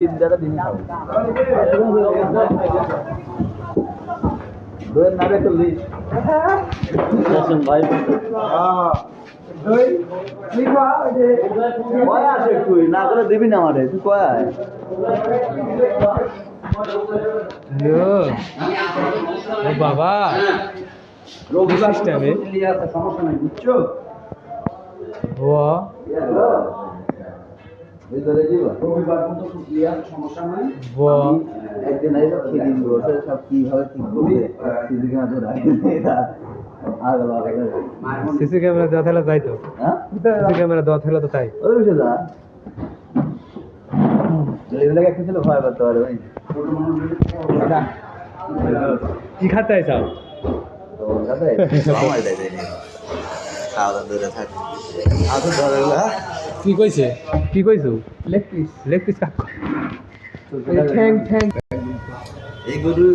তিনটা দিন খাবো দই নারে তো লিস ভাই কয় আছে তুই না করে দিবি না আমারে তুই কয় আয় ও বাবা রোগী সিস্টেমে সমস্যা নাই বুঝছো ও ভিতরে দিবা রবিবার পর্যন্ত ক্লিয়ার সমস্যা নাই একদিন আইসা খেয়ে দিন ওটা সব কিভাবে ঠিক করবে সিসি ক্যামেরা রাখে আগলা আগলা সিসি ক্যামেরা দেওয়া থাকলে তাই তো হ্যাঁ সিসি ক্যামেরা দেওয়া থাকলে তো তাই ওই বিষয় দা এগুলো একটা ছিল ভয় করতে পারে ভাই কি খাতে চাও তো দাদা আমার দাই দেই খাওয়া দূরে থাকে আতো ধরে কি কইছে কি কইছো লেগ পিস লেগ পিস ঠ্যাং ঠ্যাং এই গরু